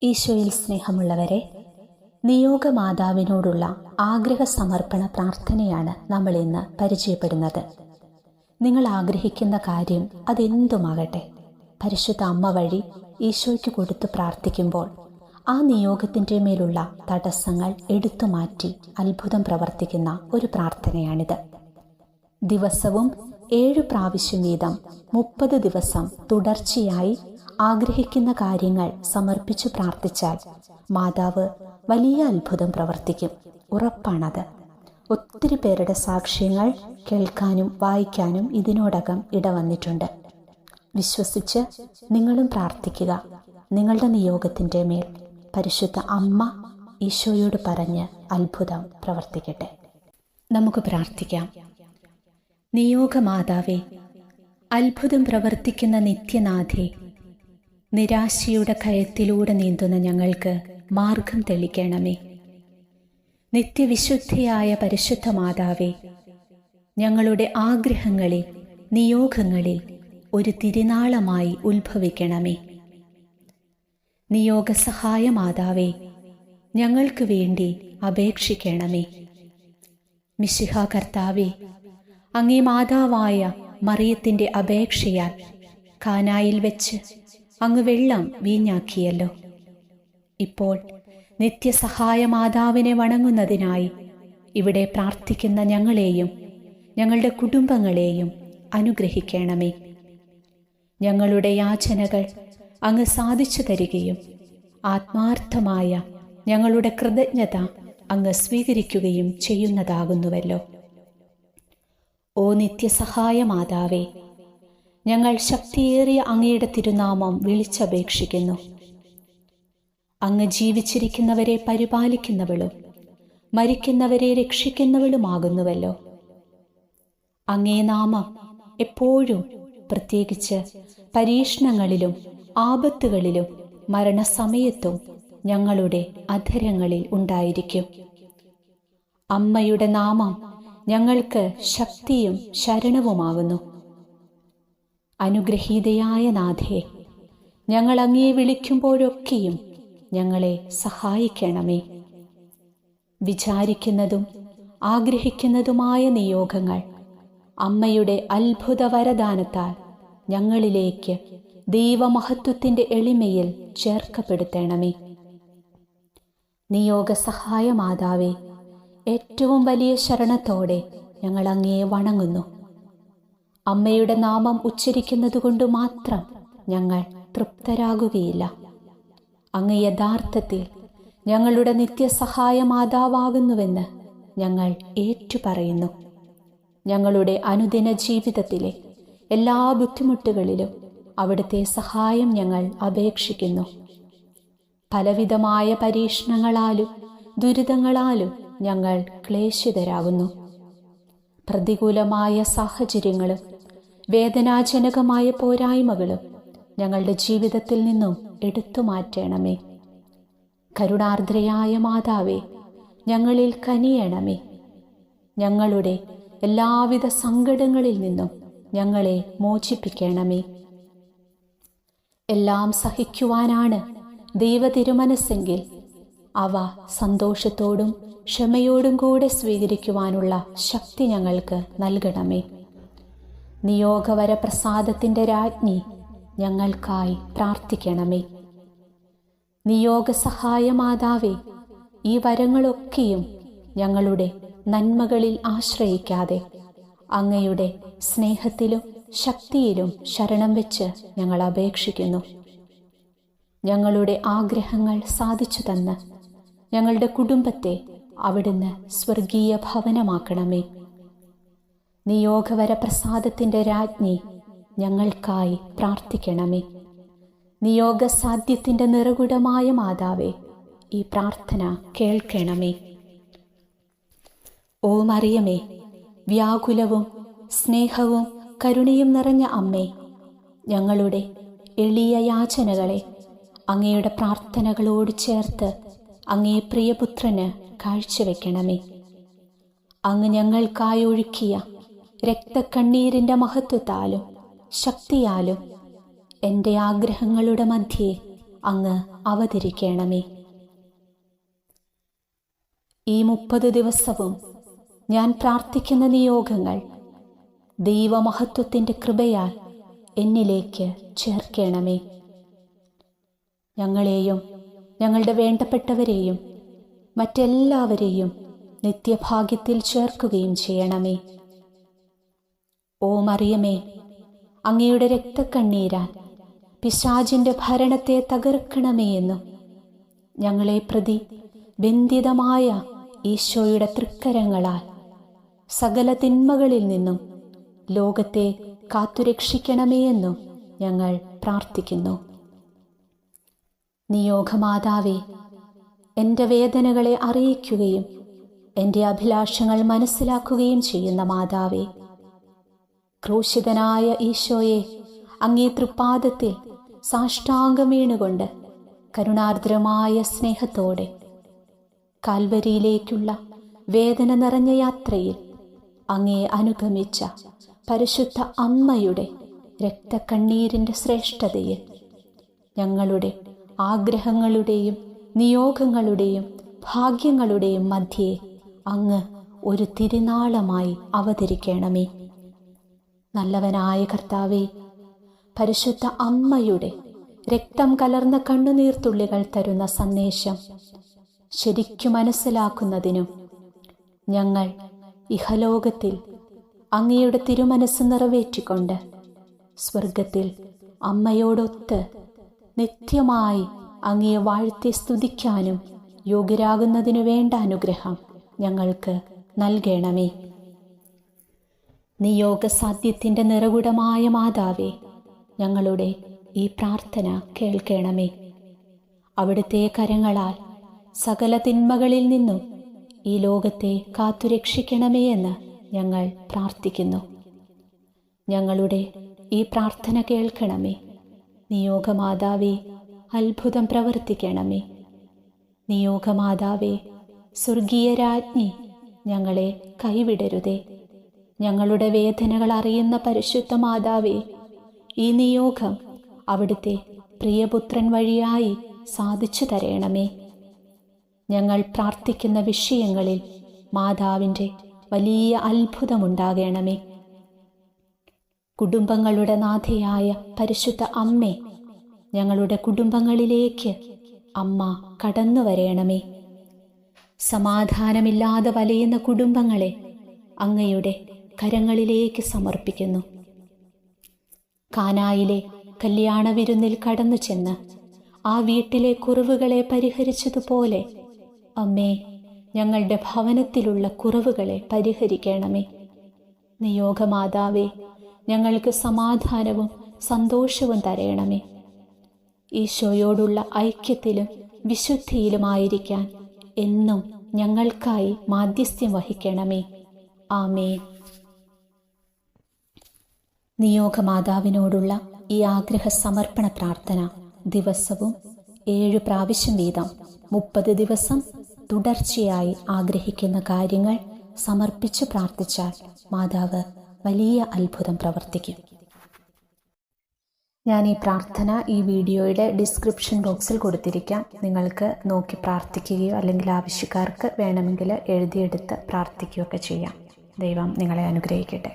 ഈശോയിൽ സ്നേഹമുള്ളവരെ, നിയോഗമാതാവിനോടുള്ള ആഗ്രഹ സമർപ്പണ പ്രാർത്ഥനയാണ് നമ്മൾ ഇന്ന് പരിചയപ്പെടുന്നത്. നിങ്ങൾ ആഗ്രഹിക്കുന്ന കാര്യം അതെന്തുമാകട്ടെ, പരിശുദ്ധ അമ്മ വഴി ഈശോയ്ക്ക് കൊടുത്ത് പ്രാർത്ഥിക്കുമ്പോൾ ആ നിയോഗത്തിൻ്റെ മേലുള്ള തടസ്സങ്ങൾ എടുത്തുമാറ്റി അത്ഭുതം പ്രവർത്തിക്കുന്ന ഒരു പ്രാർത്ഥനയാണിത്. ദിവസവും 7 പ്രാവശ്യം വീതം 30 ദിവസം തുടർച്ചയായി ആഗ്രഹിക്കുന്ന കാര്യങ്ങൾ സമർപ്പിച്ചു പ്രാർത്ഥിച്ചാൽ മാതാവ് വലിയ അത്ഭുതം പ്രവർത്തിക്കും. ഉറപ്പാണത്. ഒത്തിരി പേരുടെ സാക്ഷ്യങ്ങൾ കേൾക്കാനും വായിക്കാനും ഇതിനോടകം ഇടവന്നിട്ടുണ്ട്. വിശ്വസിച്ച് നിങ്ങളും പ്രാർത്ഥിക്കുക. നിങ്ങളുടെ നിയോഗത്തിൻ്റെ മേൽ പരിശുദ്ധ അമ്മ ഈശോയോട് പറഞ്ഞ് അത്ഭുതം പ്രവർത്തിക്കട്ടെ. നമുക്ക് പ്രാർത്ഥിക്കാം. നിയോഗമാതാവേ, അത്ഭുതം പ്രവർത്തിക്കുന്ന നിത്യനാഥേ, നിരാശയുടെ കയത്തിലൂടെ നീന്തുന്ന ഞങ്ങൾക്ക് മാർഗം തെളിക്കണമേ. നിത്യവിശുദ്ധിയായ പരിശുദ്ധ മാതാവേ, ഞങ്ങളുടെ ആഗ്രഹങ്ങളിൽ നിയോഗങ്ങളിൽ ഒരു തിരുനാളമായി ഉത്ഭവിക്കണമേ. നിയോഗസഹായ മാതാവേ, ഞങ്ങൾക്ക് വേണ്ടി അപേക്ഷിക്കണമേ. മിശിഹാ കർത്താവേ, അങ്ങേ മാതാവായ മറിയത്തിൻ്റെ അപേക്ഷയാൽ കാനായിൽ വെച്ച് അങ്ങ് വെള്ളം വീഞ്ഞാക്കിയല്ലോ. ഇപ്പോൾ നിത്യസഹായ മാതാവിനെ വണങ്ങുന്നതിനായി ഇവിടെ പ്രാർത്ഥിക്കുന്ന ഞങ്ങളെയും ഞങ്ങളുടെ കുടുംബങ്ങളെയും അനുഗ്രഹിക്കണമേ. ഞങ്ങളുടെ യാചനകൾ അങ്ങ് സാധിച്ചു തരികയും ആത്മാർത്ഥമായ ഞങ്ങളുടെ കൃതജ്ഞത അങ്ങ് സ്വീകരിക്കുകയും ചെയ്യുന്നതാകുന്നുവല്ലോ. ഓ നിത്യസഹായ മാതാവേ, ഞങ്ങൾ ശക്തിയേറിയ അങ്ങയുടെ തിരുനാമം വിളിച്ചപേക്ഷിക്കുന്നു. അങ്ങ് ജീവിച്ചിരിക്കുന്നവരെ പരിപാലിക്കുന്നവളും മരിക്കുന്നവരെ രക്ഷിക്കുന്നവളുമാകുന്നുവല്ലോ. അങ്ങേ നാമം എപ്പോഴും, പ്രത്യേകിച്ച് പരീക്ഷണങ്ങളിലും ആപത്തുകളിലും മരണസമയത്തും ഞങ്ങളുടെ അധരങ്ങളിൽ ഉണ്ടായിരിക്കും. അമ്മയുടെ നാമം ഞങ്ങൾക്ക് ശക്തിയും ശരണവുമാകുന്നു. അനുഗ്രഹീതയായ നാഥേ, ഞങ്ങൾ അങ്ങയെ വിളിക്കുമ്പോഴൊക്കെയും ഞങ്ങളെ സഹായിക്കണമേ. വിചാരിക്കുന്നതും ആഗ്രഹിക്കുന്നതുമായ നിയോഗങ്ങൾ അമ്മയുടെ അത്ഭുത വരദാനത്താൽ ഞങ്ങളിലേക്ക് ദൈവമഹത്വത്തിൻ്റെ എളിമയിൽ ചേർക്കപ്പെടുത്തണമേ. നിയോഗസഹായ മാതാവേ, ഏറ്റവും വലിയ ശരണത്തോടെ ഞങ്ങൾ അങ്ങയെ വണങ്ങുന്നു. അമ്മയുടെ നാമം ഉച്ചരിക്കുന്നതുകൊണ്ട് മാത്രം ഞങ്ങൾ തൃപ്തരാകുകയില്ല. അങ്ങ് യഥാർത്ഥത്തിൽ ഞങ്ങളുടെ നിത്യസഹായ മാതാവാകുന്നുവെന്ന് ഞങ്ങൾ ഏറ്റുപറയുന്നു. ഞങ്ങളുടെ അനുദിന ജീവിതത്തിലെ എല്ലാ ബുദ്ധിമുട്ടുകളിലും അവിടുത്തെ സഹായം ഞങ്ങൾ അപേക്ഷിക്കുന്നു. പലവിധമായ പരീക്ഷണങ്ങളാലും ദുരിതങ്ങളാലും ഞങ്ങൾ ക്ലേശിതരാകുന്നു. പ്രതികൂലമായ സാഹചര്യങ്ങളും വേദനാജനകമായ പോരായ്മകളും ഞങ്ങളുടെ ജീവിതത്തിൽ നിന്നും എടുത്തു മാറ്റണമേ. കരുണാർദ്രയായ മാതാവേ, ഞങ്ങളിൽ കനിയണമേ. ഞങ്ങളുടെ എല്ലാവിധ സങ്കടങ്ങളിൽ നിന്നും ഞങ്ങളെ മോചിപ്പിക്കണമേ. എല്ലാം സഹിക്കുവാനാണ് ദൈവ തിരുമനസ്സെങ്കിൽ അവ സന്തോഷത്തോടും ക്ഷമയോടും കൂടെ സ്വീകരിക്കുവാനുള്ള ശക്തി ഞങ്ങൾക്ക് നൽകണമേ. നിയോഗവരപ്രസാദത്തിൻ്റെ രാജ്ഞി, ഞങ്ങൾക്കായി പ്രാർത്ഥിക്കണമേ. നിയോഗസഹായ മാതാവേ, ഈ വരങ്ങളൊക്കെയും ഞങ്ങളുടെ നന്മകളിൽ ആശ്രയിക്കാതെ അങ്ങയുടെ സ്നേഹത്തിലും ശക്തിയിലും ശരണം വെച്ച് ഞങ്ങൾ അപേക്ഷിക്കുന്നു. ഞങ്ങളുടെ ആഗ്രഹങ്ങൾ സാധിച്ചു തന്ന് ഞങ്ങളുടെ കുടുംബത്തെ അവിടുന്ന് സ്വർഗീയ ഭവനമാക്കണമേ. നിയോഗവരപ്രസാദത്തിൻ്റെ രാജ്ഞി, ഞങ്ങൾക്കായി പ്രാർത്ഥിക്കണമേ. നിയോഗസാധ്യത്തിൻ്റെ നിറകുടമായ മാതാവേ, ഈ പ്രാർത്ഥന കേൾക്കണമേ. ഓ മറിയമേ, വ്യാകുലവും സ്നേഹവും കരുണയും നിറഞ്ഞ അമ്മേ, ഞങ്ങളുടെ എളിയ യാചനകളെ അങ്ങയുടെ പ്രാർത്ഥനകളോട് ചേർത്ത് അങ്ങേ പ്രിയപുത്രന് കാഴ്ചവെക്കണമേ. അങ്ങ് ഞങ്ങൾക്കായി ഒഴുക്കിയ രക്തക്കണ്ണീരിൻ്റെ മഹത്വത്താലും ശക്തിയാലും എൻ്റെ ആഗ്രഹങ്ങളുടെ മധ്യേ അങ്ങ് അവതരിക്കണമേ. ഈ 30 ദിവസവും ഞാൻ പ്രാർത്ഥിക്കുന്ന നിയോഗങ്ങൾ ദൈവമഹത്വത്തിൻ്റെ കൃപയാൽ എന്നിലേക്ക് ചേർക്കണമേ. ഞങ്ങളെയും ഞങ്ങളുടെ വേണ്ടപ്പെട്ടവരെയും മറ്റെല്ലാവരെയും നിത്യഭാഗ്യത്തിൽ ചേർക്കുകയും ചെയ്യണമേ. ഓ മറിയമേ, അങ്ങയുടെ രക്തക്കണ്ണീരാൽ പിശാചിൻ്റെ ഭരണത്തെ തകർക്കണമേ എന്നും ഞങ്ങളെ പ്രതി ബന്ധിതമായ ഈശോയുടെ തൃക്കരങ്ങളാൽ സകല തിന്മകളിൽ നിന്നും ലോകത്തെ കാത്തുരക്ഷിക്കണമേ എന്നും ഞങ്ങൾ പ്രാർത്ഥിക്കുന്നു. നിയോഗമാതാവേ, എൻ്റെ വേദനകളെ അറിയിക്കുകയും എൻ്റെ അഭിലാഷങ്ങൾ മനസ്സിലാക്കുകയും ചെയ്യുന്ന മാതാവേ, ക്രൂശിതനായ ഈശോയെ അങ്ങേ തൃപ്പാദത്തിൽ സാഷ്ടാംഗം വീണുകൊണ്ട് കരുണാർദ്രമായ സ്നേഹത്തോടെ കാൽവരിയിലേക്കുള്ള വേദന നിറഞ്ഞ യാത്രയിൽ അങ്ങേ അനുഗമിച്ച പരിശുദ്ധ അമ്മയുടെ രക്തക്കണ്ണീരിൻ്റെ ശ്രേഷ്ഠതയിൽ ഞങ്ങളുടെ ആഗ്രഹങ്ങളുടെയും നിയോഗങ്ങളുടെയും ഭാഗ്യങ്ങളുടെയും മധ്യേ അങ്ങ് ഒരു തിരുനാളമായി അവതരിക്കണമേ. നല്ലവനായ കർത്താവേ, പരിശുദ്ധ അമ്മയുടെ രക്തം കലർന്ന കണ്ണുനീർത്തുള്ളികൾ തരുന്ന സന്ദേശം ശരിക്കു മനസ്സിലാക്കുന്നതിനും ഞങ്ങൾ ഇഹലോകത്തിൽ അങ്ങയുടെ തിരുമനസ് നിറവേറ്റിക്കൊണ്ട് സ്വർഗത്തിൽ അമ്മയോടൊത്ത് നിത്യമായി അങ്ങയെ വാഴ്ത്തി സ്തുതിക്കാനും യോഗ്യരാകുന്നതിനു വേണ്ട അനുഗ്രഹം ഞങ്ങൾക്ക് നൽകണമേ. നിയോഗസാധ്യത്തിൻ്റെ നിറകുടമായ മാതാവേ, ഞങ്ങളുടെ ഈ പ്രാർത്ഥന കേൾക്കണമേ. അവിടുത്തെ കരങ്ങളാൽ സകല തിന്മകളിൽ നിന്നും ഈ ലോകത്തെ കാത്തുരക്ഷിക്കണമേ എന്ന് ഞങ്ങൾ പ്രാർത്ഥിക്കുന്നു. ഞങ്ങളുടെ ഈ പ്രാർത്ഥന കേൾക്കണമേ. നിയോഗമാതാവേ, അത്ഭുതം പ്രവർത്തിക്കണമേ. നിയോഗമാതാവേ, സ്വർഗീയ രാജ്ഞി, ഞങ്ങളെ കൈവിടരുതേ. ഞങ്ങളുടെ വേദനകൾ അറിയുന്ന പരിശുദ്ധ മാതാവേ, ഈ നിയോഗം അവിടുത്തെ പ്രിയപുത്രൻ വഴിയായി സാധിച്ചു തരണമേ. ഞങ്ങൾ പ്രാർത്ഥിക്കുന്ന വിഷയങ്ങളിൽ മാതാവിൻ്റെ വലിയ അത്ഭുതമുണ്ടാകണമേ. കുടുംബങ്ങളുടെ നാഥയായ പരിശുദ്ധ അമ്മേ, ഞങ്ങളുടെ കുടുംബങ്ങളിലേക്ക് അമ്മ കടന്നു വരയണമേ. സമാധാനമില്ലാതെ വലയുന്ന കുടുംബങ്ങളെ അങ്ങയുടെ കരങ്ങളിലേക്ക് സമർപ്പിക്കുന്നു. കാനായിലെ കല്യാണ വിരുന്നിൽ കടന്നു ചെന്ന് ആ വീട്ടിലെ കുറവുകളെ പരിഹരിച്ചതുപോലെ അമ്മേ, ഞങ്ങളുടെ ഭവനത്തിലുള്ള കുറവുകളെ പരിഹരിക്കണമേ. നിയോഗമാതാവേ, ഞങ്ങൾക്ക് സമാധാനവും സന്തോഷവും തരയണമേ. ഈശോയോടുള്ള ഐക്യത്തിലും വിശുദ്ധിയിലുമായിരിക്കാൻ എന്നും ഞങ്ങൾക്കായി മാധ്യസ്ഥ്യം വഹിക്കണമേ. ആമേൻ. നിയോഗമാതാവിനോടുള്ള ഈ ആഗ്രഹ സമർപ്പണ പ്രാർത്ഥന ദിവസവും 7 പ്രാവശ്യം വീതം 30 ദിവസം തുടർച്ചയായി ആഗ്രഹിക്കുന്ന കാര്യങ്ങൾ സമർപ്പിച്ച് പ്രാർത്ഥിച്ചാൽ മാതാവ് വലിയ അത്ഭുതം പ്രവർത്തിക്കും. ഞാൻ ഈ പ്രാർത്ഥന ഈ വീഡിയോയുടെ ഡിസ്ക്രിപ്ഷൻ ബോക്സിൽ കൊടുത്തിരിക്കാം. നിങ്ങൾക്ക് നോക്കി പ്രാർത്ഥിക്കുകയോ അല്ലെങ്കിൽ ആവശ്യക്കാർക്ക് വേണമെങ്കിൽ എഴുതിയെടുത്ത് പ്രാർത്ഥിക്കുകയൊക്കെ ചെയ്യാം. ദൈവം നിങ്ങളെ അനുഗ്രഹിക്കട്ടെ.